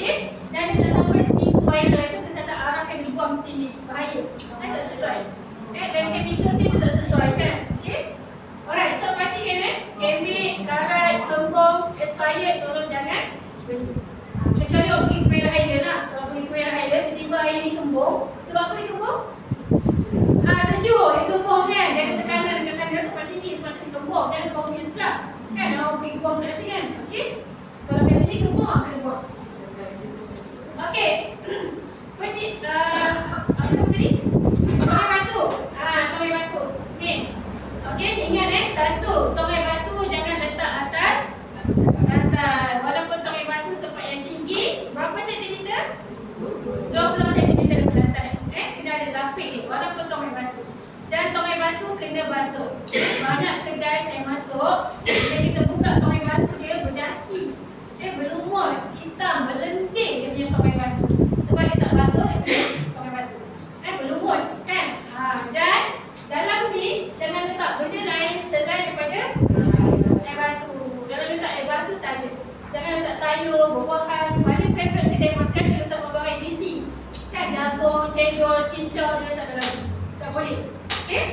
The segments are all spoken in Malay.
Okey? Dan dia dah sampai seminggu viral itu, kesihatan arah akan dibuang tinggi, bahaya. Tak sesuai. Dan chemical tu tak sesuai kan? Okey? Alright, so pastikan kemik, karat, kembung, expired tolong jangan beli. Kecuali awak pergi ke Merah Island lah. Kalau pergi ke Merah Island, tiba-tiba air ni kembung. Sebab apa dia kembung? Sejuk, dia kembung kan? Dia ada tekanan dekat sana, tempat tinggi sebab dia kembung. Jangan confuse pula. Kan, awak pergi kembung nanti kan? Okey? Kalau kat sini kembung, akan buang. Okey. Seperti, apa tadi? Tonggai batu. Tonggai batu. Ni. Okey, ingat satu, tonggai batu jangan letak atas lantai. Walaupun tonggai batu tempat yang tinggi, berapa sentimeter? 20 sentimeter dari lantai. Kena ada lapik ni, walaupun tonggai batu. Dan tonggai batu kena basuh. Banyak kedai saya masuk, bila kita buka tonggai batu dia berdaki. Berlumut, hitam, berlentik dia punya tonggai batu. Sebab dia tak basuh, dia punya tonggai batu. Berlumut kan? Dan dalam ni jangan letak benda lain selain daripada air batu. Jangan letak air batu saja. Jangan letak sayur, buah-buahan. Paling favorite kedai makan dia letak barang bisi. Kan jagung, cendol, cincau dia letak dalam. Tak boleh. Okey?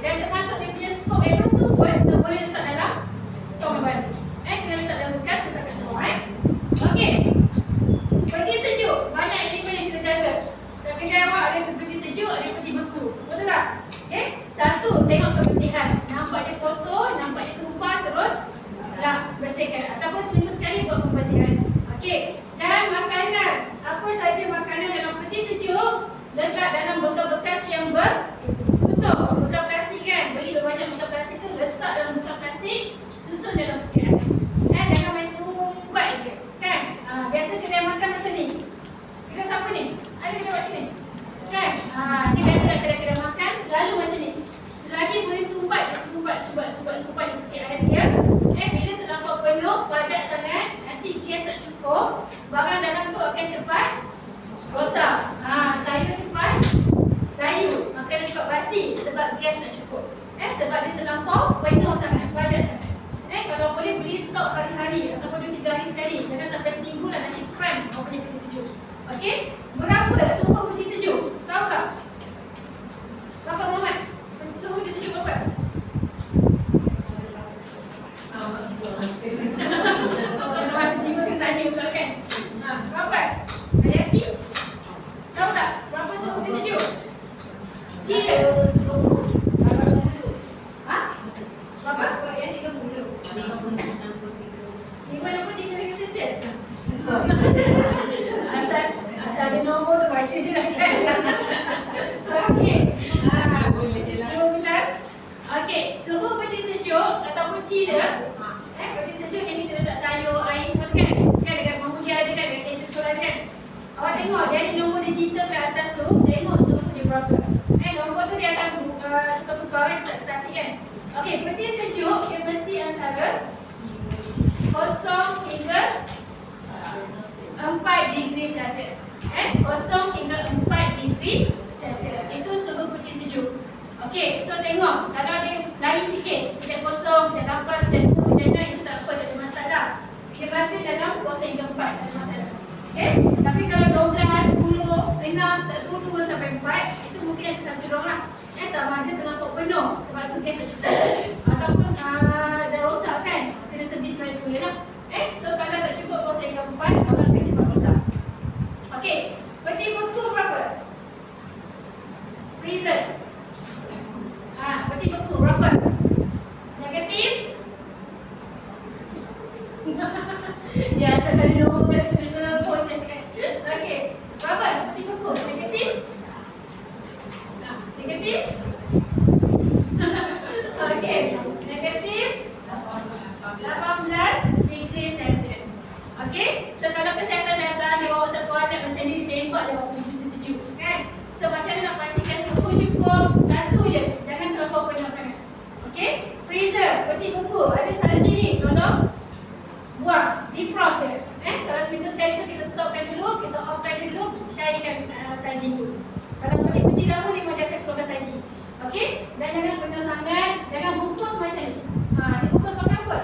Dan termasuk dia punya skop air batu pun tak boleh letak dalam tonggai batu. Kena letak dalam bekas, letak kat bawah. Okey. Pergi sejuk. Banyak elemen yang kita jaga. Dan kedai awak ada pergi sejuk, ada pergi beku. Betul tak? Okay? Satu, tengok kebersihan. Nampak dia kotor, nampak dia tumpah, terus bersihkan. Ataupun seminggu sekali buat pembersihan. Okey. Dan makanan. Apa saja makanan dalam peti sejuk, letak dalam bekas-bekas yang bertutup. Bekas plastik kan? Beli banyak bekas plastik tu, letak dalam bekas plastik, susun dalam peti ais. Jangan main sumbat je. Kan? Biasa kedai makan macam ni. Kedai siapa ni? Ada kedai macam ni? Kan? Ni biasa kedai-kedai makan selalu macam ni. Selagi boleh sumbat di peti ais dia. Bila terlampau penuh, padat sangat, nanti gas tak cukup, barang dalam tu akan cepat rosak. Sayur cepat layu, makanan cepat basi sebab gas tak cukup. Sebab dia terlampau penuh sangat, padat sangat. Kalau boleh beli stok hari-hari ataupun 2-3 hari sekali. Jangan sampai seminggu lah, nanti cramp awak punya peti sejuk. Okey? Berapa suhu peti sejuk? Tahu tak? Bapak Muhammad, suhu peti sejuk berapa? Tiba-tiba kita tanya pula kan? Berapa? Hayati? Tahu tak? Berapa suhu peti sejuk? Cila? Berapa? 53 degree Celsius. Asal ada nombor tu baca je lah kan. Okey. 12. Okey, suhu peti sejuk ataupun chiller. Peti sejuk yang kita letak sayur, air semua kan. Kan dekat rumah ujian ada kan, dekat kampus sekolah ada kan. Awak tengok dia ada nombor digital kat atas tu, tengok suhu dia berapa. Nombor tu dia akan tukar-tukar kan, tak statik kan. Okey, peti sejuk dia mesti antara 0 hingga 4 degree Celsius. 0 hingga 4 degree Celsius. Itu suhu peti sejuk. Okey, so tengok kalau dia lain sikit, macam 0, macam 8, macam 2, macam 6, itu tak apa, tak ada masalah. Dia rasa dalam 0 hingga 4, tak ada masalah. Okey, tapi kalau 12, 10, 6, tak turun sampai 4, itu mungkin ada satu dorang lah. Sama ada terlampau penuh sebab tu gas tak cukup. Ataupun dah rosak kan, kena servis balik semula lah. So kalau tak cukup 0 hingga 4, orang akan cepat rosak. Okey, peti beku berapa? Freezer. Peti beku berapa? Negatif? Ya, sekali nombor kat freezer pun cakap. Okey, berapa? Peti beku? Negatif? Negatif? Okey, negatif 18 degree Celsius. Okey, so kalau kesihatan datang, dia bawa satu alat macam ni, tembak dia bawa peti sejuk kan. So macam mana nak pastikan suhu cukup? Satu je, jangan terlampau penuh sangat. Okey, freezer, peti beku, ada salji ni, tolong buang, defrost je. Kalau seminggu sekali tu kita stopkan dulu, kita offkan dulu, cairkan salji tu. Kalau peti-peti lama ni macam akan keluarkan saji. Okey? Dan jangan penuh sangat, jangan bungkus macam ni. Dibungkus pakai apa?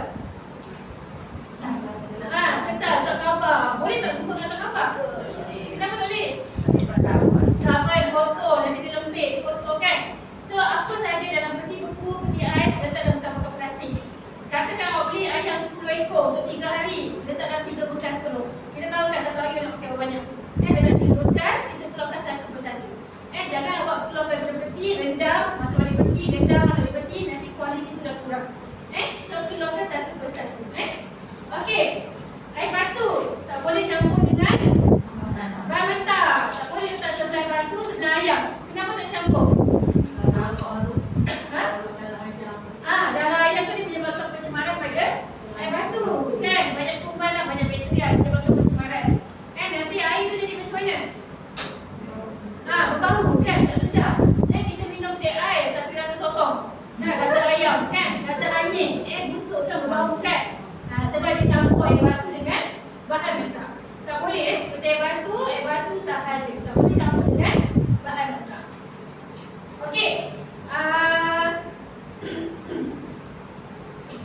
Kental, surat khabar. Boleh tak bungkus dengan surat khabar?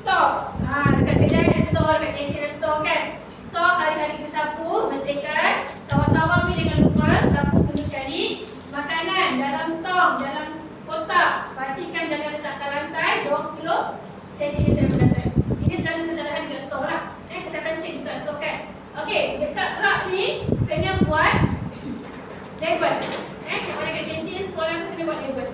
Stok. Dekat kedai ada store, dekat kantin ada store kan. Stok hari-hari kita sapu, bersihkan. Sawah-sawah ni jangan lupa sapu semua sekali. Makanan dalam tong, dalam kotak. Pastikan jangan letakkan lantai 20 cm berdekatan. Ini selalu kesalahan dekat store lah. Kesalahan cek dekat store kan. Okey, dekat rak ni kena buat label. Kalau dekat kantin sekolah tu kena buat label.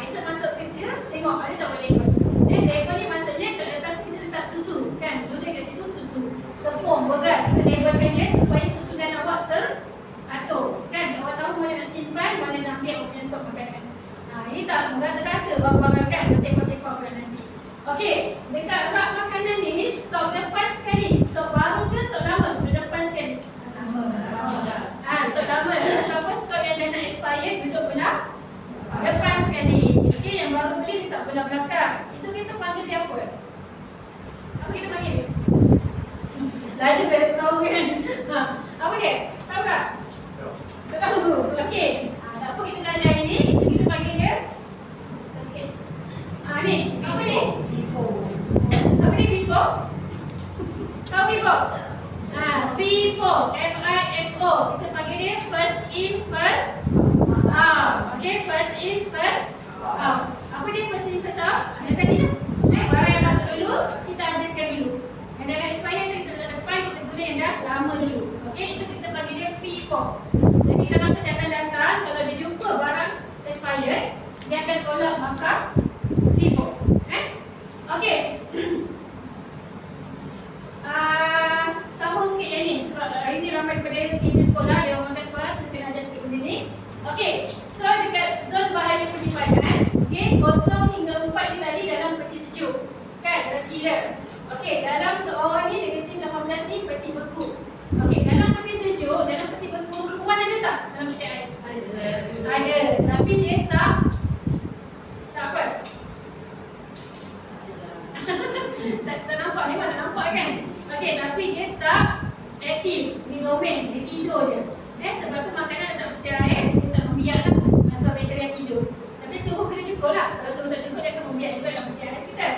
Esok masuk kerja, tengok ada tak buat label. Label ni maksudnya kat atas kita letak susu kan. Dulu kat situ susu. Tepung, berat. Kita labelkan dia supaya susu dan awak teratur. Kan, awak tahu mana nak simpan, mana nak ambil awak punya stok makanan. Ini tak berkata-kata barang-barang kan, bersepah-sepah pula nanti. Okey, dekat rak makanan ni, stok depan sekali. Stok baru ke stok lama? Depan sekali. Stok lama. Ataupun stok yang dah nak expire, duduk belah depan sekali. Okey, yang baru beli letak belah belakang. Itu kita panggil dia apa? Apa kita panggil dia? Laju dia tahu kan? Apa dia? Tahu tak? Tak tahu. Okey. Tak apa kita belajar ini, itu kita panggil dia. Sikit. Ni, apa ni? FIFO. Apa ni FIFO? Tahu FIFO? FIFO. F-I-F-O. Kita panggil dia first in, first out. Okey, first in, first out. Apa dia first in, first out? Ada tadi dah. Barang yang masuk dulu, kita habiskan dulu. Yang dah expire tu kita letak depan, kita guna yang dah lama dulu. Okey, itu kita panggil dia FIFO. Jadi kalau kesihatan datang, kalau dia jumpa barang expired, dia akan tolak markah FIFO. Okey. Sambung sikit yang ni sebab hari ni ramai daripada di sekolah, dia orang makan sekolah, so kena ajar sikit benda ni. Okey, so dekat zon bahaya penyimpanan, okey, 0 hingga 4 ni tadi dalam peti sejuk. Kan, dalam chiller. Okey, dalam untuk orang ni negatif 18 ni peti beku. Okey, dalam peti sejuk, dalam peti beku, kuman ada tak dalam peti ais? Ada. Tapi dia tak apa? tak nampak, memang tak nampak kan? Okey, tapi dia tak aktif, dia dormant, dia tidur je. Sebab tu makanan letak peti ais, dia tak membiarkan sebab bakteria tidur. Tapi suhu kena cukup lah. Kalau suhu tak cukup, dia akan membiak juga dalam peti ais kita.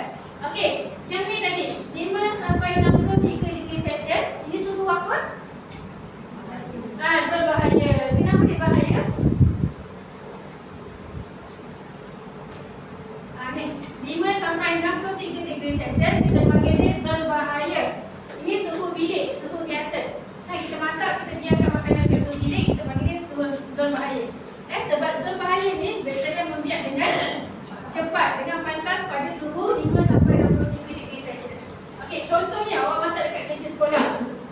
Okey, yang ni tadi 5 sampai 63 degree Celsius. Ini suhu apa? Zon bahaya. Kenapa dia bahaya? Ni 5 sampai 63 degree Celsius kita panggil dia zon bahaya. Ini suhu bilik, suhu biasa. Kita masak, kita biarkan makanan kat suhu bilik, kita panggil dia zon bahaya. Sebab zon bahaya ni bakteria membiak dengan cepat, dengan pantas pada suhu 5 sampai 63 degree Celsius. Okey, contohnya awak masak dekat kantin sekolah.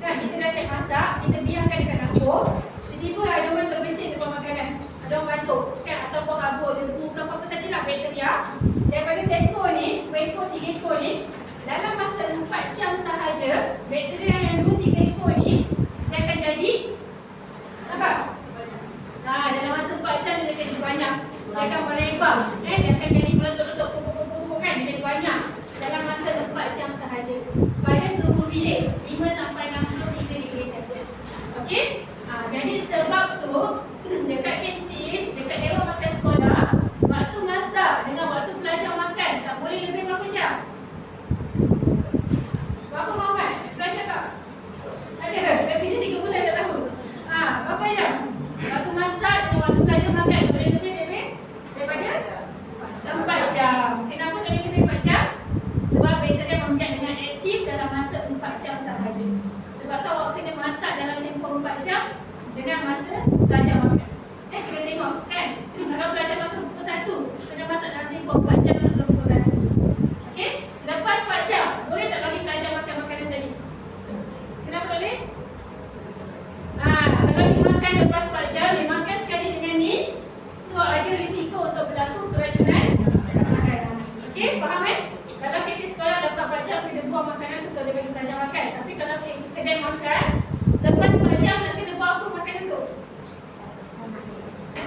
Kan kita dah siap masak, kita biarkan dekat dapur. Tiba-tiba ada orang terbersih depan makanan. Ada orang batuk kan, ataupun habuk, debu ke apa-apa sajalah bakteria. Daripada seekor ni, 2 ekor, 3 ekor ni, dalam masa 4 jam sahaja, bakteria yang 2-3 ekor ni dia akan jadi apa? Dalam masa 4 jam dia akan jadi banyak. Dia akan merebak, dia akan jadi meletup-letup kan, dia jadi banyak dalam masa 4 jam sahaja. Pada suhu bilik 5 sampai 63 degree Celsius. Okey? Jadi sebab tu dekat kantin, dekat dewan makan sekolah, waktu masak dengan waktu pelajar makan tak boleh lebih berapa jam? Berapa makan? Pelajar tak? Ada? Dah kerja 3 bulan tak tahu. Berapa jam? Waktu masak dengan waktu pelajar makan boleh lebih daripada 4 jam. Kenapa tak boleh lebih 4 jam? Sebab bakteria membiak dengan aktif dalam masa 4 jam sahaja. Sebab tu awak kena masak dalam tempoh 4 jam dengan masa pelajar makan. Kena tengok kan? Kalau pelajar makan pukul 1, kena masak dalam tempoh 4 jam sebelum pukul 1. Okey? Lepas 4 jam, boleh tak bagi pelajar makan makanan tadi? Kenapa boleh? Kalau dimakan lepas 4 jam, dimakan sekali dengan ni, so ada risiko untuk berlaku keracunan makanan. Okey, faham kan? Kalau kita sekolah lepas 4 jam, kita buang makanan tu kalau bagi pelajar makan. Tapi kalau kedai makan, lepas 4 jam nak kena buang apa makanan tu?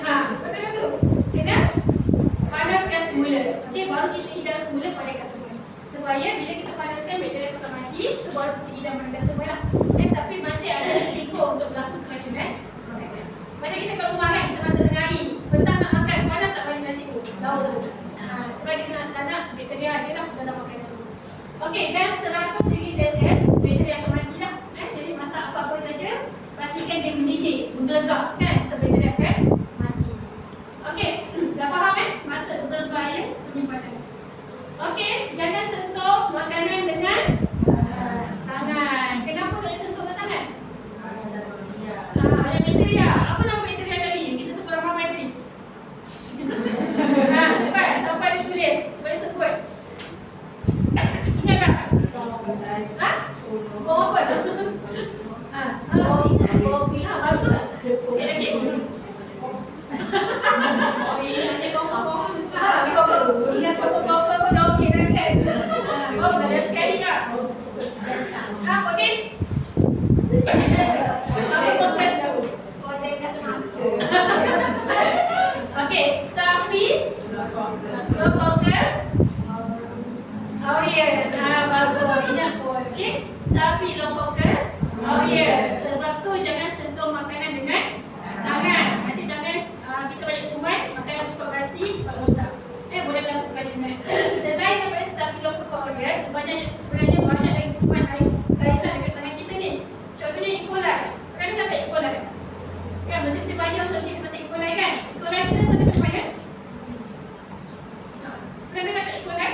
Betul tak tu? Kena panaskan semula. Okey, baru kita hidang semula pada semula. Supaya bila kita panaskan, bakteria akan mati, so baru kita hidang pada semula. Tapi masih ada risiko untuk berlaku keracunan makanan. Macam kita kat rumah kan, kita masak tengah hari, petang nak makan, panas tak bagi nasi tu? Lauk tu. Sebab kita nak bakteria ada lah dalam makanan tu. Okey, dan 100 degree Celsius bateri akan matilah. Jadi masak apa-apa saja, pastikan dia mendidih, menggelegak kan, so bateri akan mati. Okey, dah faham maksud zon bahaya penyimpanan. Okey, jangan sentuh makanan dengan tangan. Kenapa tak boleh sentuh dengan tangan? Ada bakteria. Apa nama bakteria tadi? Kita sebut ramai tadi. Cepat, siapa ada tulis? Boleh sebut. Ingat tak? Bom apa tu? Ingat. Bagus. Sekali lagi. Ingat apa-apa pun okey dah kan? Oh, dah sekali tak? Okey. Okay, staphylococcus aureus. Bagus, ingat pun. Okay, staphylococcus aureus. Sebab tu jangan sentuh makanan dengan tangan. Nanti tangan kita banyak kuman, makanan cepat basi, cepat rosak. Boleh berlaku keracunan. Selain daripada staphylococcus aureus, sebenarnya banyak lagi kuman lain dekat tangan kita ni. Contohnya E. coli. Pernah dengar tak E. coli? Kan mesti banyak selalu cerita pasal E. coli kan? E. coli kita tak macam mana? Pernah dengar tak E. coli?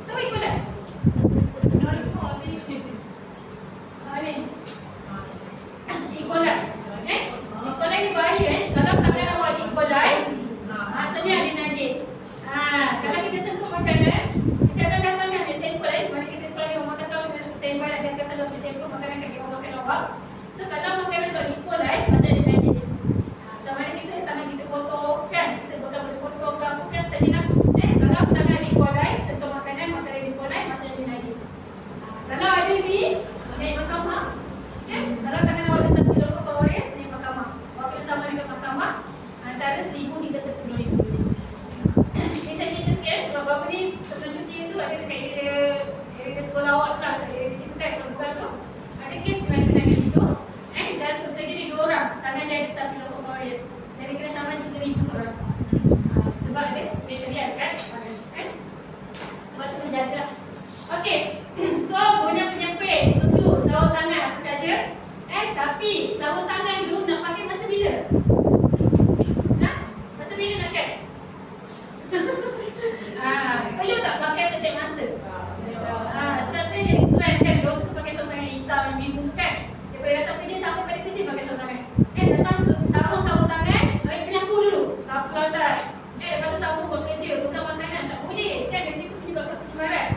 Tahu E. coli? E. coli. E. coli ni bahaya kalau tangan awak E. coli, maksudnya ada najis. Kalau kita sentuh makanan, kesihatan dah tangan dia sampel mana kita sekolah ni makan tahu dengan standby dan akan selalu ambil sampel makanan kat orang makan awak. So kalau makanan tu E. coli, maksudnya ada najis. Sama ada kita tangan kita kotor kan, kita bukan boleh kotor ke apa kan saja nak. Kalau tangan E. coli, sentuh makanan E. coli, maksudnya ada najis. Kalau ada ni, naik mahkamah. Kalau tangan awak ada staphylococcus aureus, naik mahkamah. Awak kena sama dengan mahkamah antara 1,000 hingga 10,000. Ini saya cerita sikit sebab baru ni sebelum cuti tu ada dekat area sekolah awak tu lah, area di situ kan, bukan tu ada kes keracunan di situ dan bekerja di 2 orang, tangan dia ada staphylococcus aureus dan dia kena saman 3,000 seorang sebab ada bakteria kan, sebab tu kena jaga. Okey, so guna penyempit, sudu, sarung tangan apa saja tapi sarung tangan tu nak pakai masa bila? Masa bila nak pakai? Perlu tak pakai setiap masa? Sebab tu yang trend kan, dia suka pakai sarung tangan hitam yang biru tu kan. Daripada datang kerja sampai balik kerja pakai sarung tangan. Datang sarung tangan, penyapu dulu, sapu lantai. Lepas tu sapu buat kerja, bukan makanan, tak boleh kan, dari situ menyebabkan pencemaran.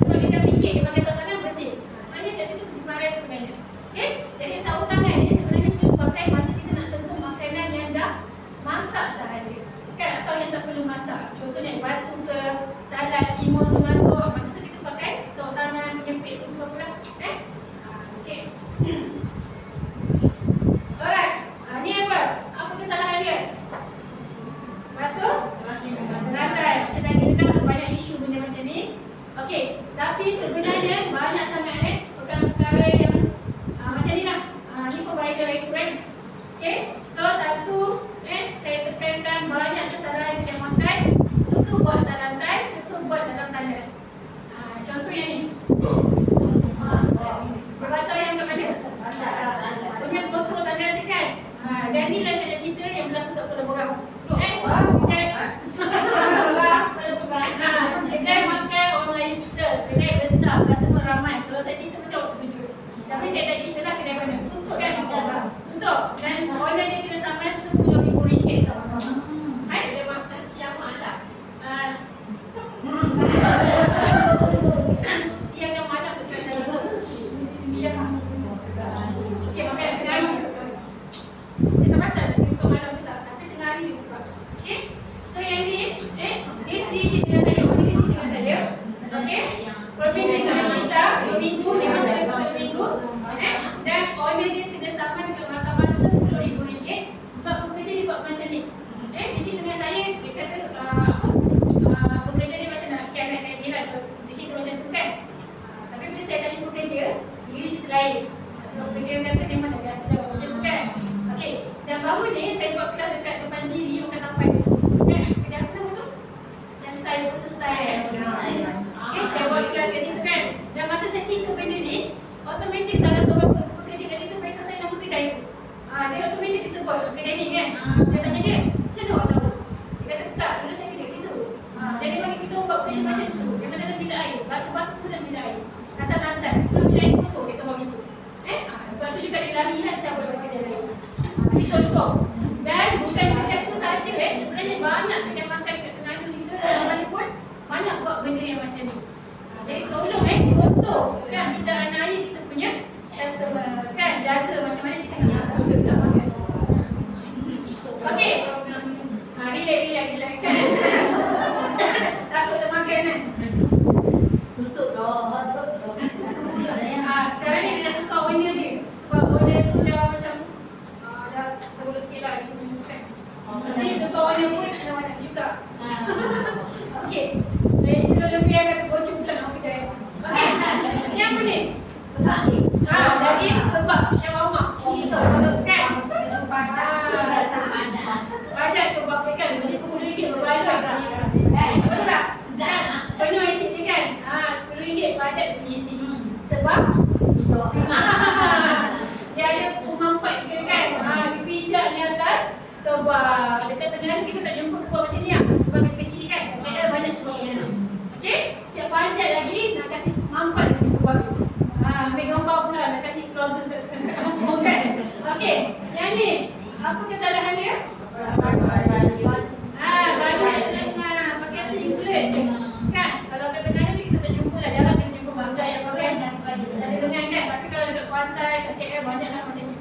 Sebab dia dah fikir dia pakai sarung tangan bersih. Sebenarnya kat situ pencemaran sebenarnya. Jadi sarung tangan ni sebenarnya perlu pakai masa kita nak sentuh makanan yang dah masak sahaja kan, atau yang tak perlu masak. Contohnya batu ke, salad, timun, tomato, masa tu kita pakai sarung tangan, penyempit semua pula. Okey. Alright. Ni apa? Apa kesalahan dia? Masuk lantai. Macam tadi kita banyak isu benda macam ni. Okey, tapi sebenarnya banyak sangat perkara-perkara yang macam ni lah. Ni pembaikan lagi tu kan. Okey, so satu saya tekankan banyak kesalahan yang makan suka buat atas lantai, suka buat dalam tandas. Contoh yang ni. Berbahasa yang kat mana? Punya botol tandas ni kan. Dan ni lah saya nak cerita yang berlaku kat Pulau Borang. Kedai makan orang Melayu kita, kedai besar, customer ramai. Kalau saya cerita mesti awak terkejut. Tapi saya tak cerita lah kedai mana. Kan? Tutup. Dan owner dia kena sampai RM10,000 tau. Dia makan siang malam. Siang dan malam tu saya tahu. Siang. Okey, makan tengah hari. Saya tak pasal untuk malam besar, tapi tengah hari dia buka. Okey. So yang ni, dia sendiri cerita dengan saya. Orang ni cerita dengan saya. Okey. Provinsi kena cerita 2 minggu, dia makan dekat 2 minggu. Dan owner dia kena saman dekat mahkamah RM10,000 sebab pekerja dia buat macam ni. Dia cerita dengan saya, dia kata pekerja dia macam nak kianatkan dia lah. Dia cerita macam tu kan. Tapi bila saya tanya pekerja, dia cerita lain. Sebab pekerja dia kata dia mana biasa dah buat macam tu kan. Okey. Dan baru ni saya buat kelas dekat depan Ziri makan tapai tu. Kedai apa nama tu? Yang Thai versus Thai. Okey, saya buat kelas kat situ kan. Basuh-basuh semua nak minum air. Lantai-lantai, kalau minum air kotor kita buat gitu. Sebab tu juga dia lari lah cabut daripada kerja lain. Ini contoh. Dan bukan dekat tu saja sebenarnya banyak kedai makan kat Terengganu ni ke mana pun banyak buat benda yang macam ni. Jadi tolong kotor kan kita anak air kita punya kan jaga macam mana kita masak kita makan. Okey. Relax kan. Takut termakan kan. Tutup dah. Sekarang ni kita tukar warna dia. Sebab warna tu dah macam dah terus sikit lah dia punya kan. Jadi tukar warna pun ada warna juga. Okey. Jadi kita lebih akan bocor pula nak kedai. Okey. Ni apa ni? Daging kebab shawarma. Kan? Padat kebab dia kan. Beli RM10 berbaloi. Betul tak? Penuh isi dia kan? RM10 padat punya isi. Sebab dia ada pemampat dia kan. Dia pijak di atas kebab. Dekat Terengganu kita tak jumpa kebab macam ni lah. Kebab kecil-kecil kan. Ada banyak kebab macam ni. Okey? Siap panjat lagi nak kasih mampat dengan kebab tu. Ambil gambar pula nak kasih keluarga kat kampung kan. Okey. Yang ni apa kesalahan dia? Baju tengah pakai singlet kan. Kalau kat Terengganu ni kita tak jumpa lah. Jarang kita jumpa budak yang pakai ada lengan kan. Tapi kalau dekat pantai, kat KL banyak lah macam ni.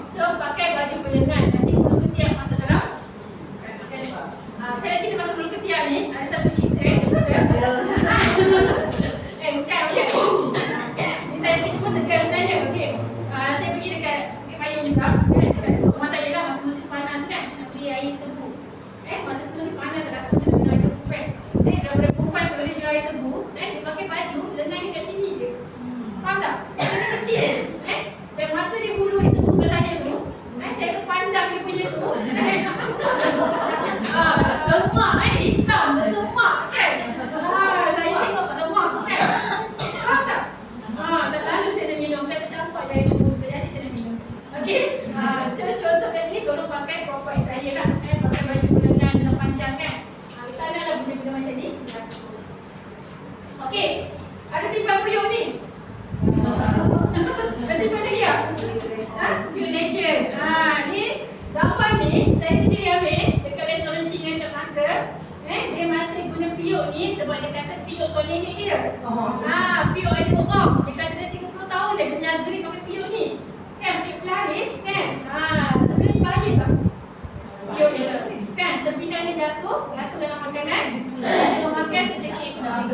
So pakai baju berlengan. Nanti bulu ketiak masuk dalam. Saya nak cerita pasal bulu ketiak ni. Ada satu cerita bukan. Ni saya cerita pasal sebenarnya. Okey. Saya pergi dekat Bukit Payung juga. Dekat rumah saya lah masa musim panas kan. Saya nak beli air tebu. Masa tu musim panas tak rasa macam nak minum air tebu kan. Daripada perempuan kalau dia jual air tebu, dia pakai baju lengan dia kat sini je. Faham tak? Dia kecil. Dan masa dia hulur air tebu ke saya tu, saya tu pandang dia punya tu. Semak hitam, semak kan. Saya tengok lemak kan. Faham tak? Tak lalu saya nak minum. Saya campak je air tebu. Jadi saya nak minum. Okey. Contoh kat sini tolong pakai proper attire lah. Pakai baju berlengan dengan panjang kan. Kita naklah benda-benda macam ni. Okey. Ada simpan puyuh ni. Ada simpan lagi tak? Pure Nature. Ni gambar ni saya sendiri ambil dekat restoran Cina kat Melaka. Dia masih guna piyuk ni sebab dia kata piyuk tolenik dia. Piyuk ada orang. Dia kata dia 30 tahun dah dia niaga ni pakai piyuk ni. Kan piyuk pelaris kan. Sebenarnya bahaya tak? Piyuk ni kan serpihan dia jatuh dalam makanan. Kalau makan tercekik kan.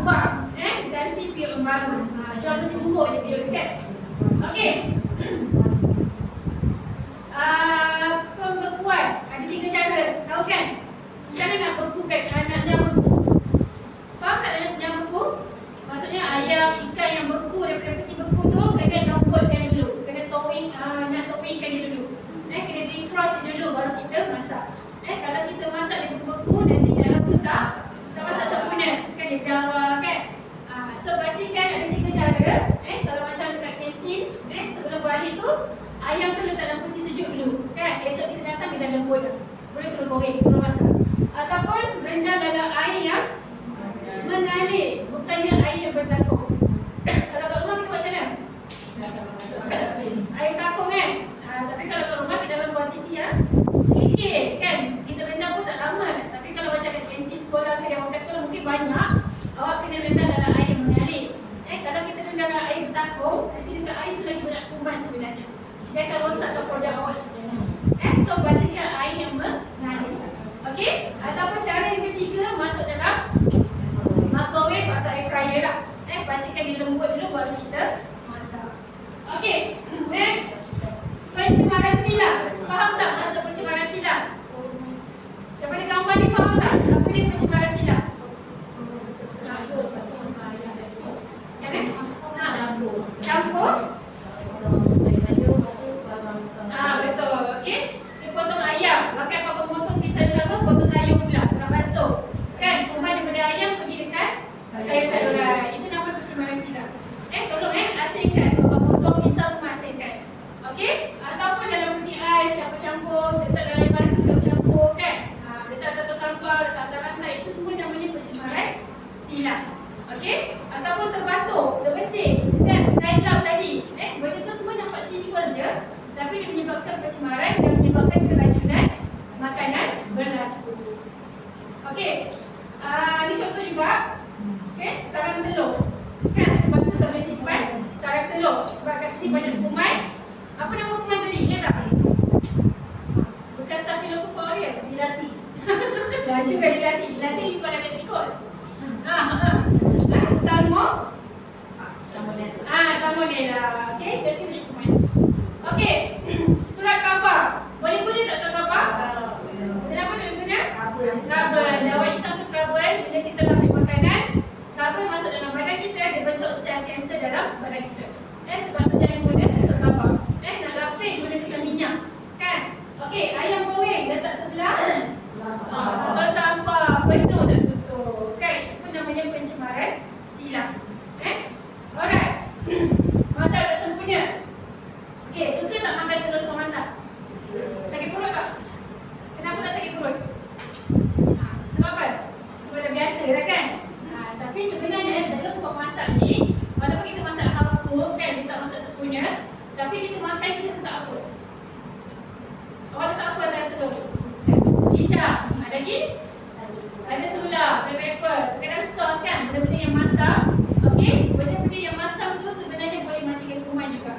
Buang. Ganti piyuk yang baru. Jual bersih bubuk je piyuk kan. Okey. Pembekuan ada 3 cara. Tahu kan? Macam mana nak bekukan anaknya beku? Faham tak yang beku? Maksudnya ayam, ikan yang beku daripada peti beku tu kena lembutkan dulu. Kena nak toppingkan dia dulu. Kena defrost dia dulu baru kita masak. Kalau kita masak dia beku nanti dalam tu tak masak sempurna. Kan dia darah kan. So pastikan ada 3 cara. Kalau macam dekat kantin, sebelum balik tu ayam tu letak dalam peti sejuk dulu. Kan? Esok kita datang dia dah lembut dah. Boleh terus goreng, terus masak. Ataupun rendam dalam air yang mengalir, bukannya air yang bertakung. Kalau kat rumah kita buat macam mana? Air takung kan? Tapi kalau kat rumah kita dalam kuantiti yang sedikit kan? Kita rendam pun tak lama. Tapi kalau macam kat kantin sekolah ke yang makan sekolah mungkin banyak, awak kena rendam dalam air yang mengalir. Kalau kita rendam dalam air bertakung, nanti dekat air tu lagi banyak kuman sebenarnya. Dia akan rosakkan produk awak sebenarnya. So pastikan air yang mengalir. Okey? Ataupun cara yang ketiga masuk dalam microwave atau air fryer lah. Pastikan dia lembut dulu baru kita masak. Okey, next. Pencemaran silang. Faham tak maksud pencemaran silang? Daripada gambar ni faham tak? Apa dia pencemaran silang? Macam mana? Campur. Betul. Okey. Dia potong ayam. Pakai apa potong pisau sama, potong sayur pula. Tak basuh. Kan? Kuman daripada ayam pergi dekat sayur-sayuran. Itu nama pencemaran silang. Tolong asingkan. Potong pisau semua asingkan. Okey? Ataupun dalam peti ais campur-campur, letak dalam air batu campur-campur kan? Letak atas sampah, letak atas lantai. Itu semua namanya pencemaran silang. Okey? Ataupun terbatuk, terbersih. Kan? Dalam tadi. Benda tu semua nampak simple je. Tapi dia menyebabkan pencemaran dan menyebabkan keracunan makanan berlaku. Okey. Ini contoh juga. Okey, sarang telur. Kan? Sebab tu tak boleh simpan sarang telur. Sebab kat sini banyak kuman. Apa nama kuman tadi? Ingat tak? Bukan Staphylococcus aureus. Dilati. Laju kan dilati. Dilati lipat ada tikus. Salmonella. Okey, kat sini banyak kuman. Okey. Surat khabar. Boleh guna tak surat khabar? Kenapa nak guna? Karbon. Lawan hitam tu karbon. Bila kita ambil makanan, karbon masuk dalam badan kita, dia bentuk sel kanser dalam badan kita. Sebab tu jangan guna surat khabar. Nak lapik gunakan minyak. Kan? Okey, ayam goreng letak sebelah atau sampah penuh dah tutup. Kan? Itu pun namanya pencemaran silang. Alright. Masak tak sempurna. Okey, suka tak makan telur sebelum masak? Sakit perut tak? Kenapa tak sakit perut? Sebab apa? Sebab dah biasa dah kan? Tapi sebenarnya telur sebab masak ni, walaupun kita masak half cook kan, kita tak masak sempurna, tapi kita makan kita letak apa? Awak letak apa dalam telur? Kicap. Ada lagi? Ada sula, ada pepper, kadang sos kan, benda-benda yang masak. Okey, benda-benda yang masam tu sebenarnya boleh matikan kuman juga.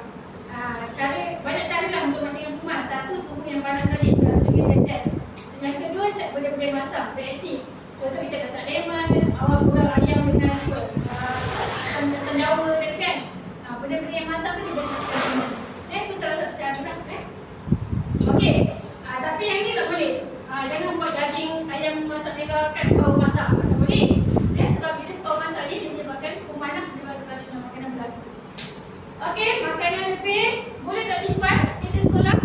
Banyak cara lah untuk matikan kuman. Satu, suhu yang panas tadi, 100 degree Celsius. Yang kedua, benda-benda yang masam, beresin. Contoh kita letak lemon, awak goreng ayam dengan sendawa kan. Benda-benda yang masam tu dia boleh matikan kuman. Itu salah satu cara lah. Okey, tapi yang ni tak boleh. Jangan buat daging ayam masak merah kat sebau masak. Tak boleh. Sebab bila sebau masak ni dia menyebabkan kuman lah, menyebabkan keracunan makanan berlaku. Okey, makanan lebih boleh tak simpan kita sekolah?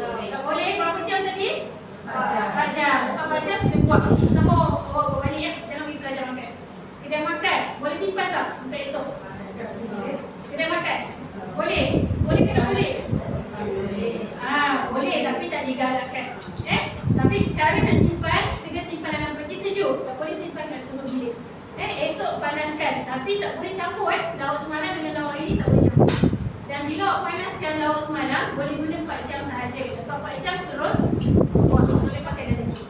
Tak boleh. Berapa jam tadi? 4 jam. Lepas 4 jam kita buang. Tak mau bawa balik ya. Jangan pergi belajar makan. Kedai makan boleh simpan tak untuk esok? Kedai makan boleh? Boleh ke tak boleh? Boleh tapi tak digalakkan. Tapi cara nak simpan, kena simpan dalam peti sejuk. Tak boleh simpan kat suhu bilik. Esok panaskan, tapi tak boleh campur lauk semalam dengan lauk hari ni tak boleh campur. Dan bila awak panaskan lauk semalam, boleh guna 4 jam sahaja. Lepas 4 jam terus buang, boleh pakai dah lagi.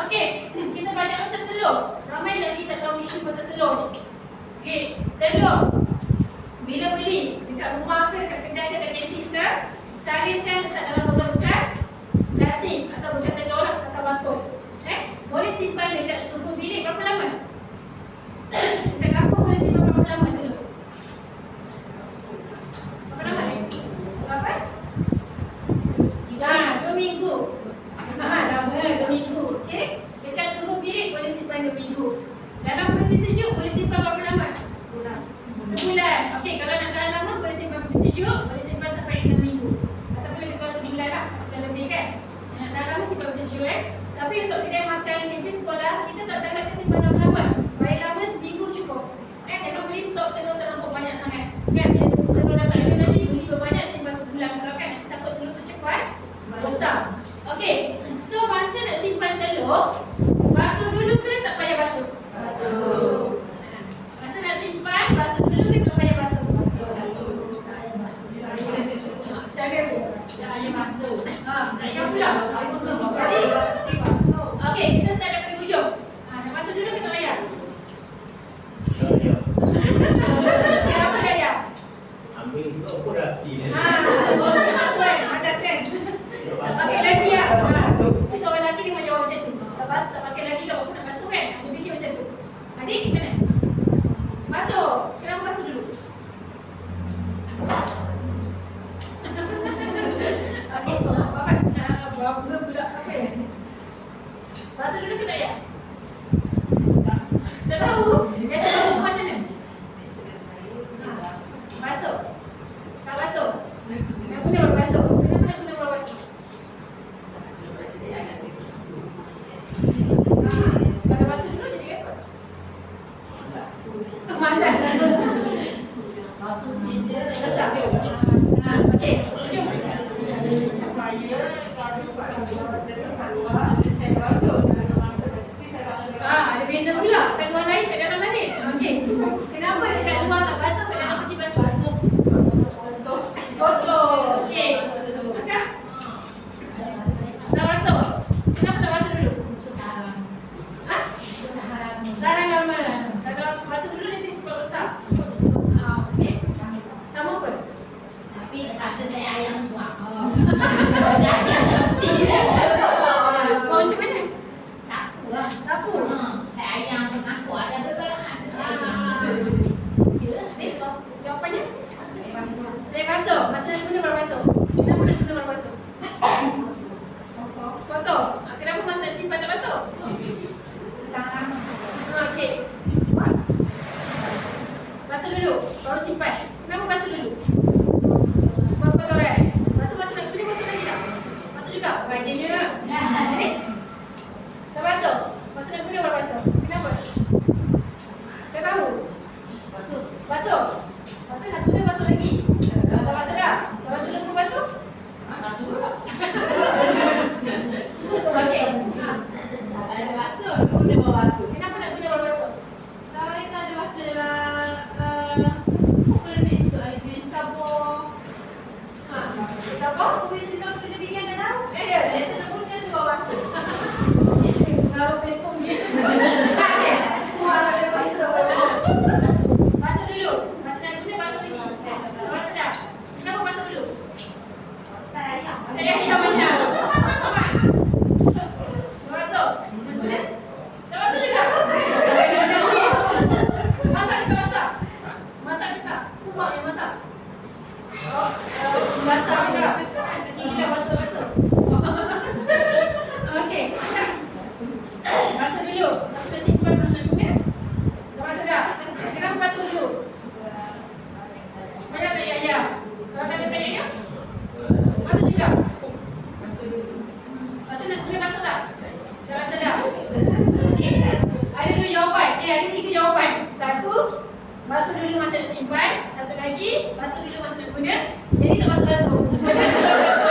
Okey, kita baca pasal telur. Ramai lagi tak tahu isu pasal telur ni. Okey, telur bila beli dekat rumah ke, dekat kedai ke, dekat kantin ke, salinkan letak dalam bekas-bekas plastik atau bekas telur lah, atau botol. Boleh simpan dekat suhu bilik berapa lama? Dekat kapur boleh simpan berapa lama telur? Berapa lama? Berapa? 2 minggu. Lama 2 minggu. Okey. Dekat suhu bilik boleh simpan 2 minggu. Dalam peti sejuk boleh simpan berapa lama? Sebulan. Okey, kalau nak tahan lama boleh simpan peti sejuk, boleh simpan sampai 6 minggu. Ataupun lebih kurang sebulan lah, sebulan lebih kan. Nak tahan lama simpan peti sejuk Tapi untuk kedai makan, kantin sekolah, kita tak galakkan simpan lama-lama. Paling lama seminggu cukup. Jangan beli stok telur terlampau banyak sangat. Kan, bila telur dah tak ada nanti, beli berbanyak simpan sebulan. Kalau kan, takut telur tu cepat rosak. Okey, so masa nak simpan telur, basuh dulu ke tak payah basuh? Basuh. Masa nak simpan, basuh dulu ke tak payah basuh? Cara tu. Ayam basuh. Ayam pula. Jadi, okey, kita start daripada hujung. Nak basuh dulu ke tak payah? Kenapa ayam? Ambil itu aku dah pilih. Madas kan? Tak pakai lagi lah. Seorang lelaki dia jawab macam tu. Tak pakai lagi tak apa nak basuh kan? Dia fikir macam tu. Adik, mana? Basuh. Kenapa basuh dulu? Okey, berapa pula apa ya? Basuh dulu ke tak ya? Tak tahu. Biasa tahu macam mana? Basuh. Tak basuh. Nak guna baru basuh. Kenapa nak guna baru basuh? Kalau basuh dulu jadi apa? Malas. Basuh meja. Besar. Okey, hujung. Ada beza pula. Kan luar lain air kat dalam balik. Okey. Kenapa dekat luar tak basuh, kat dalam peti basuh? Kotor. Okey. Akak? Tak basuh. Kenapa tak basuh dulu? Ha? Larang lama. Kalau basuh dulu nanti cepat rosak. Okey. Sama apa? Tapi tak sedai ayam buat. Oh, macam mana? Sapu lah. Sapu. Tak ayam pun aku ada tu kan. Ni jawapannya? Air basuh. Masa nak guna baru basuh. Kenapa nak guna baru basuh? Kotor. Kenapa masa nak simpan tak basuh? Okey. Basuh dulu, baru simpan. Kenapa basuh dulu? Buang kotoran. Lepas tu masa nak guna basuh lagi tak? Basuh juga? Rajinnya lah. Okay. Tak basuh. Masa nak guna baru basuh. Kenapa? Tak tahu? Basuh. Lepas tu nak guna basuh lagi. Tak basuh dah? Kalau dulu pun basuh? Masuk lah. Okey. Ada basuh, boleh bawa basuh. Kenapa nak guna baru basuh? Mereka ada baca lah. Pukul ni tu aja. Tabur. Kita apa? Pukul ni tu kita bikin dah tahu. Ya. Dia tu pun kan bawa basuh. Kalau Facebook ni. Keluar ada basuh. Basuh dulu. Masa nak guna basuh lagi. Basuh dah. Kenapa basuh dulu? Tak ayam. Tak payah hilang macam. Basuh. Guna? Tak basuh juga. Masak kita masak. Masak kita. Mak yang masak. Oh, masak juga. Nanti kita basuh. Okey. Basuh dulu. Lepas tu simpan masa nak guna. Dah basuh dah. Kenapa basuh dulu? Banyak tak ayam? Kalau tak ada tak ayam? Basuh juga. Lepas tu nak guna basuh tak? Dah basuh dah. Okey. Ada dua jawapan. Ada 3 jawapan. Satu, basuh dulu masa nak simpan. Satu lagi, basuh dulu masa nak guna. Jadi tak basuh-basuh.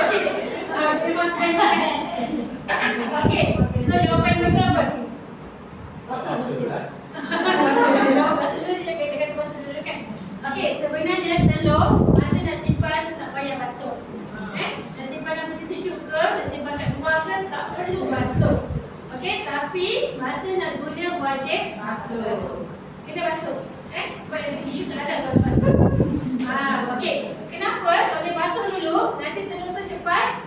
Okey. Terima kasih. Okey. So jawapan yang betul apa? Basuh lah. Jawab basuh dulu dia kata basuh dulu kan. Okey, sebenarnya telur masa nak simpan tak payah basuh. Nak simpan dalam peti sejuk ke, nak simpan kat luar ke, tak perlu basuh. Okey, tapi masa nak guna wajib basuh. Kena basuh. Sebab yang tisu tak ada kalau basuh. Okey. Kenapa? Kalau dia basuh dulu, nanti telur tu cepat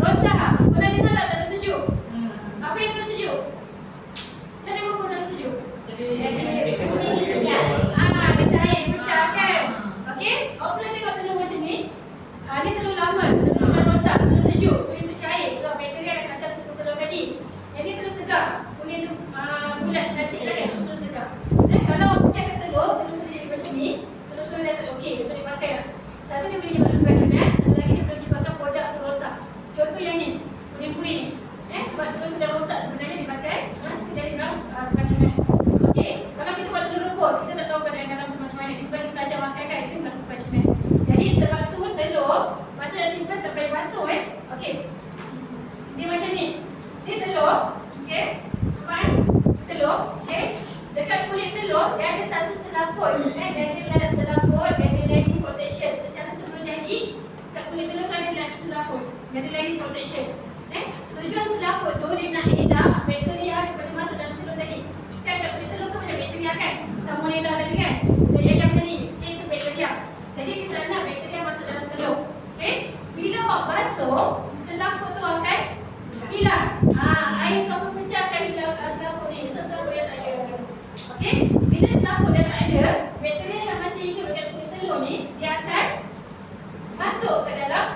rosak. Pernah dengar tak telur sejuk? Apa yang telur sejuk? Macam mana ukur telur sejuk? Jadi kuning itu ya. Ada cair pecah kan? Okey? Awak pernah tengok telur macam ni? Ni telur lama, telur dah rosak, telur sejuk. Kuning tu cair sebab bakteria akan kacau suku telur tadi. Yang ni telur segar. Kuning tu bulat cantik kan? Telur segar. Dan kalau awak pecahkan telur tu jadi macam ni. Telur tu dah tak okey, dia boleh pakai lah. Satu dia boleh dipakai keracunan, satu lagi dia boleh dipakai produk tu rosak. Contoh yang ni, kuning-kuning ni. Sebab telur tu dah rosak sebenarnya dipakai sekali dalam keracunan. Okey, kalau kita buat telur rebus, kita tak tahu keadaan dalam tu macam mana. Kita bagi pelajar makan kan, itu melakukan keracunan. Jadi sebab tu telur, masa dah simpan tak payah basuh Okey. Dia macam ni. Ni telur, okey. Nampak telur, okey. Dekat kulit telur, dia ada satu selaput. Dia ada selaput, dia ada lining protection. Secara sebelum jadi, dekat kulit telur tu ada selaput. Dia ada lining protection. Tujuan selaput tu dia nak elak bakteria daripada masuk dalam telur tadi. Kan kat kulit telur tu ada bakteria kan? Salmonella tadi kan? Dari ayam tadi. Itu bakteria. Jadi kita nak bakteria masuk dalam telur. Okey? Bila awak basuh, selaput tu akan hilang. Air tu akan pecah akan hilang selaput ni. So selaput dia tak ada. Okey? Bila selaput dah tak ada, bakteria yang masih hidup dekat kulit telur ni, dia akan masuk ke dalam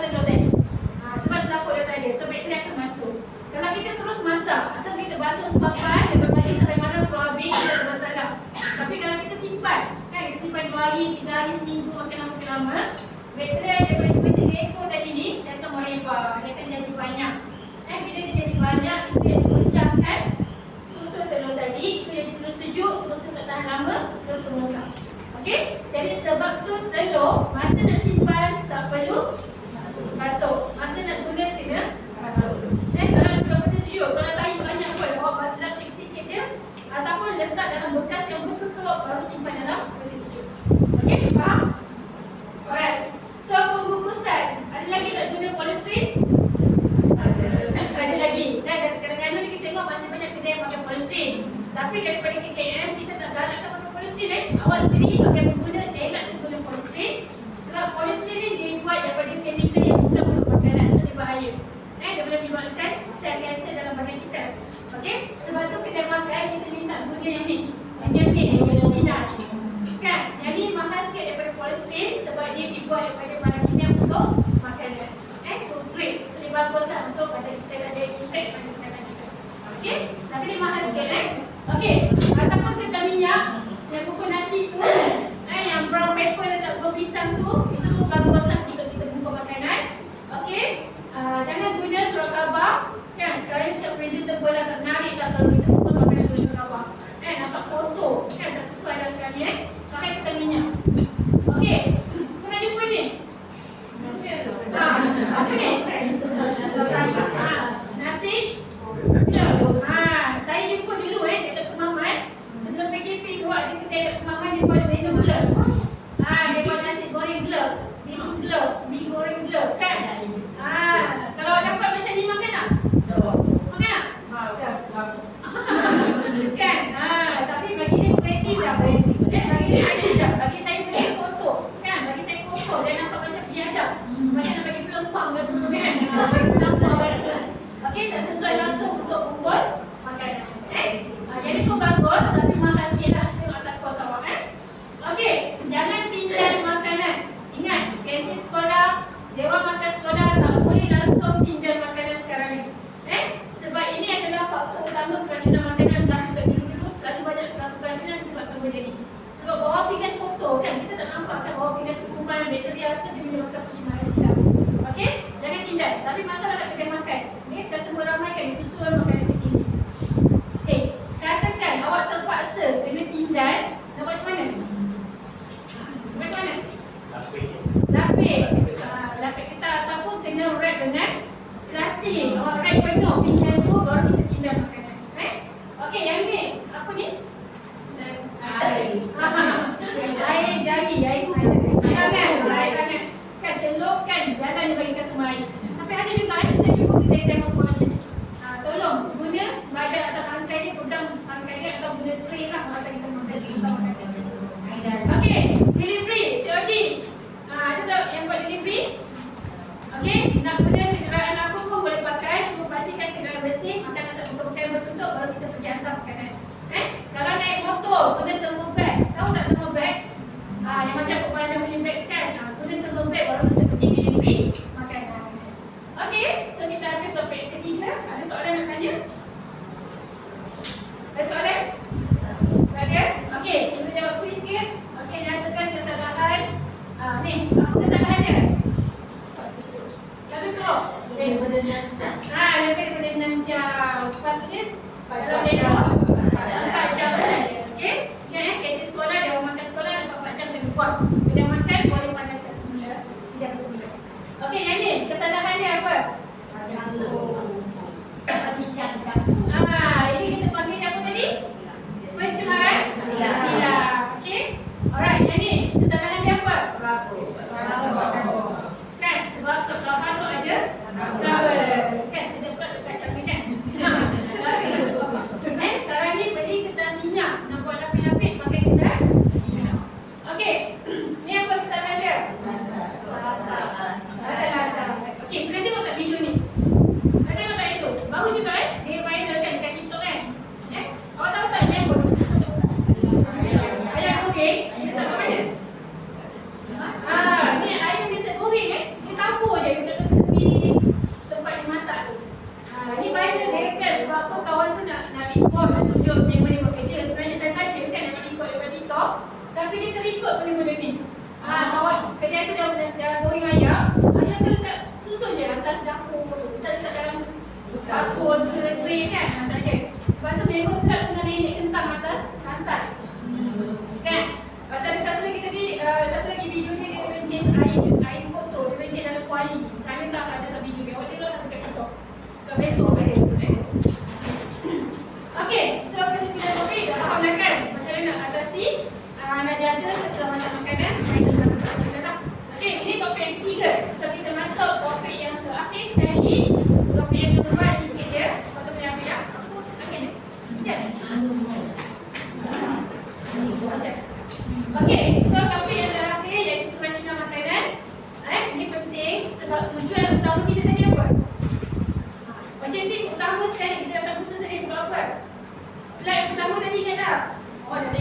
telur tadi. Sebab selaput dah tak ada. So bakteria akan masuk. Kalau kita terus masak atau kita basuh sepapan daripada pagi sampai malam keluar habis, kita tak masalah. Tapi kalau kita simpan, kan kita simpan 2 hari, 3 hari, seminggu makin lama, bakteria daripada 2-3 ekor tadi ni dia akan merebak, dia akan jadi banyak. Bila dia jadi banyak, itu yang dipecahkan struktur telur tadi, itu yang telur sejuk, telur tu tak tahan lama, telur tu rosak. Okey? Jadi sebab tu telur masa nak simpan tak perlu basuh. Masa nak guna kena basuh. Kalau sebab tu sejuk, kalau tahi banyak pun awak lap sikit-sikit je, letak dalam bekas yang bertutup, baru simpan dalam peti sejuk. Okey, faham? Alright. So pembungkusan, ada lagi tak guna polystyrene? Ada lagi. Dan kadang-kadang ni kita tengok masih banyak kedai yang pakai polystyrene. Tapi daripada KKM kita tak galakkan pakai polystyrene. Awak sendiri pakai pengguna, elak guna polystyrene. Sebab polystyrene dia buat daripada chemical yang bukan untuk makanan, so dia bahaya. Dia boleh menyebabkan sel kanser dalam badan kita. Okey? Sebab tu kedai makan kita minta guna yang ni. Macam ni, yang sinar ni. Kan? Yang ni mahal sikit daripada polystyrene sebab dia dibuat daripada bahan kimia untuk makanan. Food grade. So dia baguslah untuk badan kita dan dia effect pada kesihatan kita. Okey? Tapi dia mahal sikit Okey. Ataupun ketan minyak yang buku nasi tu, yang brown paper letak buah pisang tu, itu semua baguslah untuk kita buka makanan. Okey? Jangan guna surat khabar. Kan? Sekarang kita presentable lah, tak menarik lah kalau kita buka makanan guna surat khabar. Nampak kotor. Kan? Tak sesuai dah sekarang ni. Pakai ketan minyak. Okey? Pernah jumpa ni? Apa ni? Nasi? Saya jumpa dulu dekat Kemaman. Sebelum PKP tu ada kedai dekat Kemaman dia buat menu glove. Dia buat nasi goreng glove, mie glove, mie goreng glove kan? Kalau dapat macam ni makan tak? Makan tak? Kan? Tapi bagi dia kreatif dah. Bagi dia kreatif dah. Bagi saya bagi kotor. Kan? Bagi saya kotor. Dia nampak macam biadab. Macam nak bagi pelempang ke semua kan? Bagi pelempang rasa. Okey, tak sesuai langsung untuk bungkus makanan. Jadi semua bagus tapi mahal sikit lah. Tengok atas kos awak Okey, jangan tinggal makanan. Ingat, kantin sekolah, dewan makan sekolah tak boleh langsung tinggal makanan sekarang ni. Sebab ini adalah faktor utama keracunan makanan berlaku dulu-dulu. Selalu banyak berlaku keracunan disebabkan benda ni. Sebab bawah pinggan kotor kan, kita tak nampak kan bawah pinggan tu kuman, bakteri asam dia menyebabkan pencemaran silap. Okey, jangan tinggal. Tapi masalah kat kedai makan. Kita semua ramai kan disusul makanan tinggi. Katakan awak terpaksa kena tinggal, nak buat macam mana? Macam mana? Lapik. Lapik kita ataupun kena wrap dengan plastik. Awak wrap penuh pinggan tu baru kita tinggal makanan. Okey, yang ni apa ni? Air jari, air kuku. Air tangan. Kan celupkan, jangan dia bagikan semua air. Tapi ada juga saya jumpa kita buat macam ni. Tolong guna badan atau tangkai dia, pegang tangkai dia atau guna tray lah masa kita makan. Okey, delivery, COD. Ada tak yang buat delivery? Okey, nak guna kenderaan apa pun boleh pakai. Cuma pastikan kenderaan bersih, makanan tak betul-betul bertutup baru kita pergi hantar makanan. Kalau naik motor, guna thermal bag. Tahu tak thermal bag? Yang macam kepala punya bag kan? Guna thermal bag baru kita pergi delivery makanan. Okey, so kita habis topik yang ketiga. Ada soalan nak tanya? Ada soalan? Tak ada? Okey, kita jawab quiz sikit. Okey, nyatakan kesalahan. Ni, apa kesalahan dia? Tak tutup? Lebih daripada 6 jam. Sepatutnya dalam dekor 4 jam saja. Okey? Ingat kantin sekolah, dewan makan sekolah ada 4 jam lebih kurang. Bila makan boleh panas kat semula, tidak semula. Okey, yang ni kesalahan dia apa? Ini kita panggil apa tadi? Pencemaran silap. Okey? Alright, yang ni kesalahan dia apa? Kan? Sebab kelapa tu ada cover. Kan? Sedap pula dekat kacang ni kan? Sekarang ni beli ketan minyak. Nak buat lapis-lapis pakai kertas. Okey.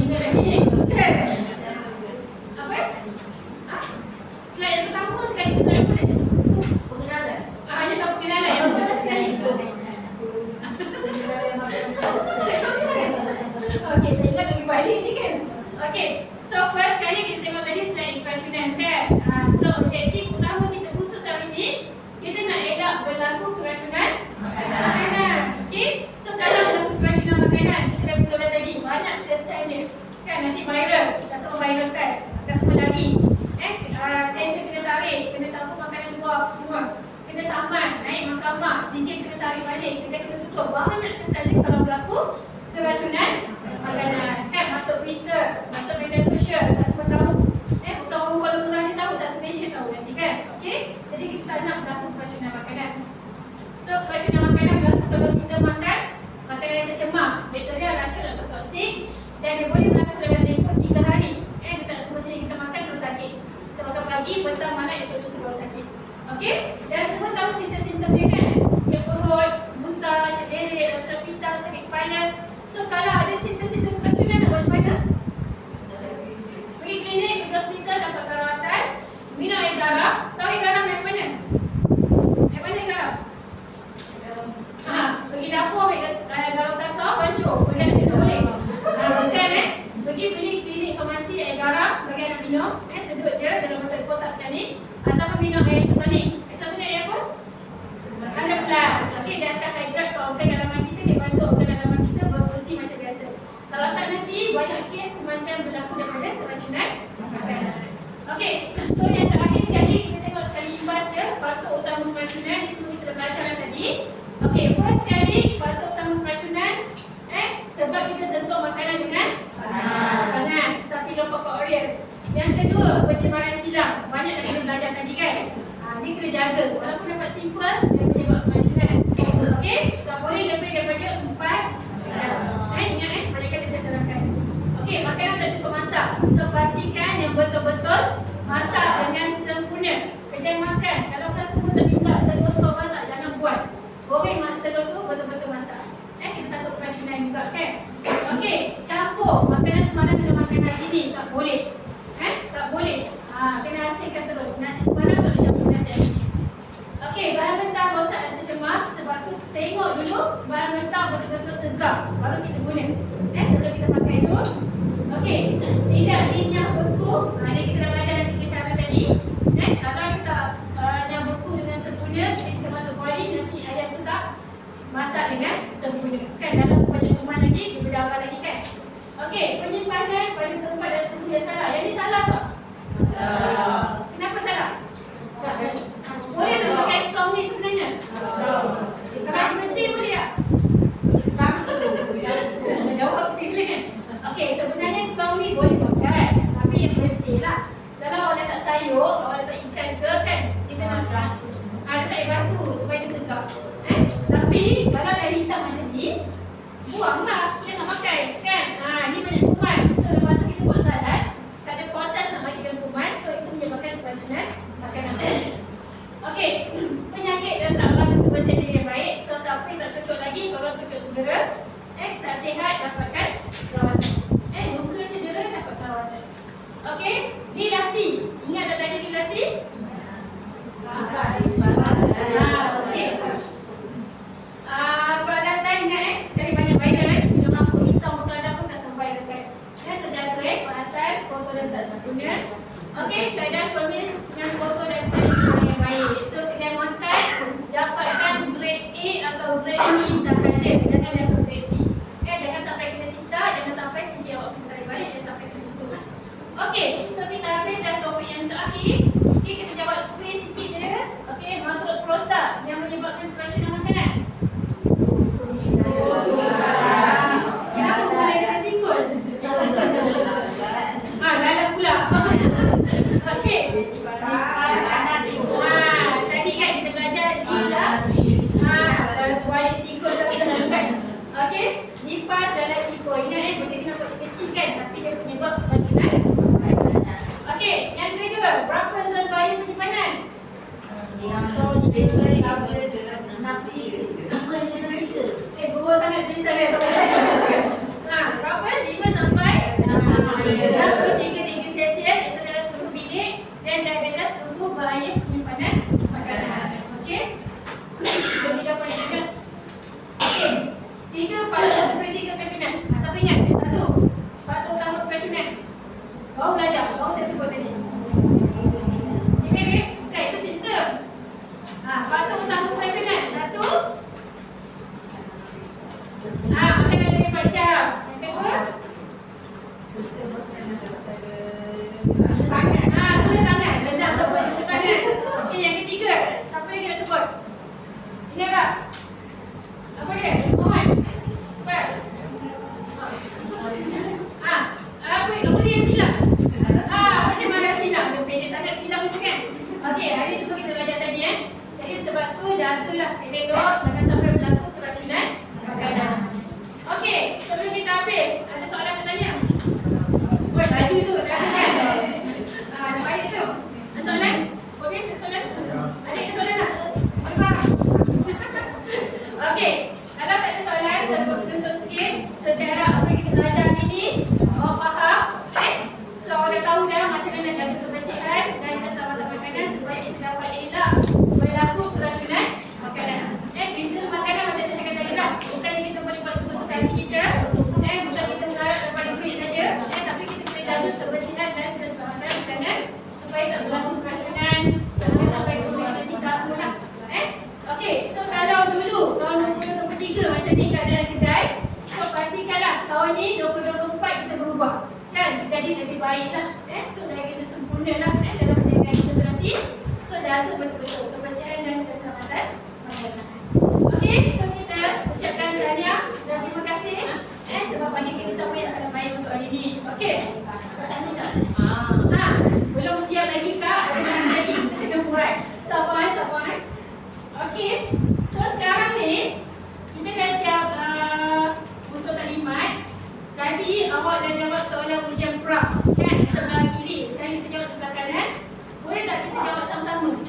ingat lagi. Kan? Apa? Ha? Slide yang pertama sekali. Slide apa tadi? Pengenalan. Hanya tak pengenalan yang pertama sekali. Okey, saya ingat bagi balik ni kan. Okey, so first kali kita tengok tadi slide keracunan kan. So objektif utama kita khusus hari ni, kita nak elak berlaku keracunan makanan. Okey, so kalau berlaku keracunan makanan, kita dah betul tadi banyak kesan dia. Kan nanti viral, tak semua viral kan. Tak semua lagi. Tender kena tarik, kena tampung makanan luar semua. Kena saman, naik mahkamah, sijil kena tarik balik, kena tutup. Banyak kesan dia kalau berlaku keracunan makanan. Kan masuk berita, masuk media sosial, tak semua tahu. Bukan orang Kuala Lumpur ni tahu, satu Malaysia tahu nanti kan. Okey, jadi kita tak nak berlaku keracunan makanan. So keracunan makanan berlaku kalau kita makan makanan yang tercemar, bakteria, racun atau toksik, dan dia boleh berlaku dalam tempoh 3 hari. Dia tak semestinya kita makan terus sakit. Kita makan pagi, petang, malam, esok lusa baru sakit. Okey, dan semua tahu simptom-simptom dia kan. Sakit perut, muntah, cedera, rasa pita, sakit kepala. So kalau ada simptom-simptom keracunan nak buat macam mana? Pergi klinik, pergi hospital, dapat rawatan, minum air garam. Tahu air garam yang mana? Yang mana air garam? Pergi dapur ambil garam kasar, pancur. Bagi anak minum boleh? Bukan pergi beli klinik farmasi air garam, bagi anak minum. Sedut je dalam botol kotak macam ni. Ataupun minum air isotonik. Isotonik air apa? 100+. Okey, dia akan hidrat ke organ dalaman kita, dia bantu organ dalaman kita berfungsi macam biasa. Kalau tak nanti, banyak kes kematian berlaku daripada keracunan makanan. Okey, so yang terakhir sekali, kita tengok sekali imbas je faktor utama keracunan. Ni semua kita dah belajar tadi. Okey, first sekali, faktor utama keracunan sebab kita sentuh makanan dengan panas, Staphylococcus aureus. Yang kedua, pencemaran silam. Banyak dah kita belajar tadi kan. Ni kena jaga. Walaupun dapat simple, dia menyebab keracunan. Okey, tak boleh lebih daripada 4 jam. Ingat banyak kali saya terangkan. Okey, makanan tak cukup masak. So pastikan yang betul-betul masak dengan sempurna. Kedai makan, kalau customer tak minta telur sebab masak, jangan buat. Goreng telur tu betul-betul masak. Kita takut keracunan juga kan. Okey, campur makanan semalam dengan makanan hari ni tak boleh. Tak boleh. Kena asingkan terus. Nasi semalam tak boleh campur nasi hari ni. Okey, bahan mentah rosak dan tercemar. Sebab tu tengok dulu bahan mentah betul-betul segar baru kita guna. Sebelum kita pakai tu. Okey, tidak dinyah beku. Ni kita dah belajar ada 3 cara tadi. Kalau kita nyah beku dengan sempurna, kita masuk kuali, nanti ayam tu tak masak dengan sempurna. Kan dalam banyak rumah lagi, dia berdarah lagi kan. Okey, penyimpanan pada tempat dan suhu yang salah. Yang ni salah tak? Kenapa salah? Boleh tak pakai tong ni sebenarnya? Kalau mesin boleh tak? Jawab pilih kan? Okey, sebenarnya tong ni boleh pakai. Tapi yang mesin lah. Kalau awak letak sayur, awak letak ikan ke kan? Kita nak letak air batu supaya dia segar. Tapi kalau air hitam macam ni, buanglah, jangan pakai kan. Ni banyak kuman. So lepas tu kita buat salad, tak ada proses nak bagikan kuman. So itu menyebabkan keracunan makanan. Okey, penyakit dan tak lalu kebersihan diri yang baik. So siapa yang tak cocok lagi, tolong cocok segera. Tak sihat, dapatkan rawatan. Luka cedera, dapatkan rawatan. Okey, dilatih. Ingat tak tadi dilatih? Okey. Peralatan ingat sekali banyak viral bila mangkuk hitam betul ada pun tak sampai dekat. Sejaga peralatan kotor dan tak sempurna. Okey, keadaan permis yang kotor dan tak yang baik. So kedai makan dapatkan grade A atau grade B sahaja. Jangan dapat grade C. Jangan sampai kena sita, jangan sampai sijil awak kena tarik balik, jangan sampai kena tutup. Okey, so kita habis dan topik yang terakhir. Okey, kita jawab quiz sikit je. Okey, makhluk perosak yang menyebabkan keracunan makanan. Kenapa boleh dengan tikus? Lalat pula. Okey. 63 Celsius itu adalah suhu bilik dan adalah suhu bahaya penyimpanan makanan. Okey. Jadi dapat juga. Okey. 3 faktor kritikal keracunan. Siapa ingat? 1. Faktor utama keracunan. Baru belajar, baru saya sebut tadi. Okey, bukan itu sistem. Faktor utama keracunan. 1. Makanan lebih panjang. Yang kedua, tulis tangan. Senang sebut tulis tangan. Okey, yang ketiga, siapa lagi nak sebut? Ingat tak? Apa dia? Semuan. Apa? Apa dia yang silap? Macam mana silap? Dia pendek sangat silap tu kan? Okey, hari semua kita belajar tadi Jadi sebab tu jatuhlah elok, jangan sampai berlaku keracunan makanan. Okey, sebelum kita habis, ada soalan nak tanya? Oi, laju tu, jangan kan? Nak balik tu. Ada soalan? Okey, ada soalan? Ada soalan tak? Okey, kalau tak ada soalan, saya berbentuk sikit secara apa yang kita belajar hari ni. Faham? So, dah tahu dah macam mana nak jaga kebersihan dan keselamatan makanan supaya kita dapat elak berlaku keracunan makanan. Bisnes makanan macam saya cakap tadi lah. Bukan kita boleh buat suka-suka hati kita. Bukan kita mengharap dapat duit saja. Tapi kita kena jaga kebersihan dan keselamatan makanan supaya tak berlaku keracunan, jangan sampai obesitas semua lah. Okey, so kalau dulu tahun 2023 macam ni keadaan kedai, so pastikanlah tahun ni 2024 kita berubah. Kan? Jadi lebih baik lah. So dah kita sempurna lah dalam perniagaan kita nanti. So jaga betul-betul kebersihan dan keselamatan makanan. Okey, so kita ucapkan tahniah dan terima kasih sebab bagi kerjasama yang sangat baik untuk hari ini. Okey. Belum siap lagi kak, ada lagi kita buat. Sabar. Okey. So sekarang ni kita dah siap untuk taklimat. Tadi awak dah jawab soalan ujian praf kan sebelah kiri. Sekarang kita jawab sebelah kanan. Boleh tak kita jawab sama-sama?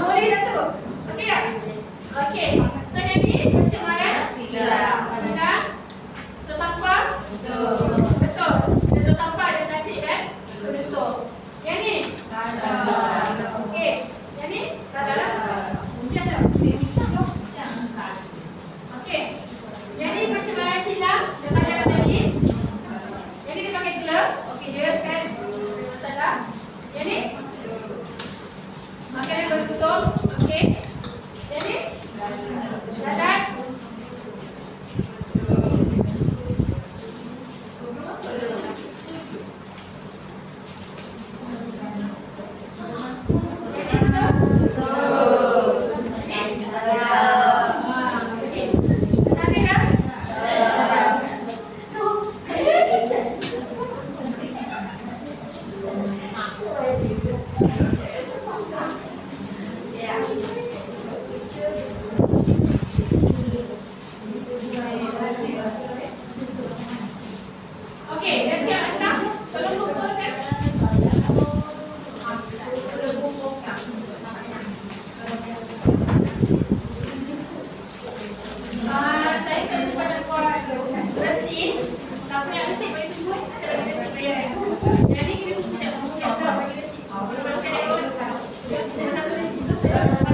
Boleh dah tu. Okey tak? Okey. So jadi eh.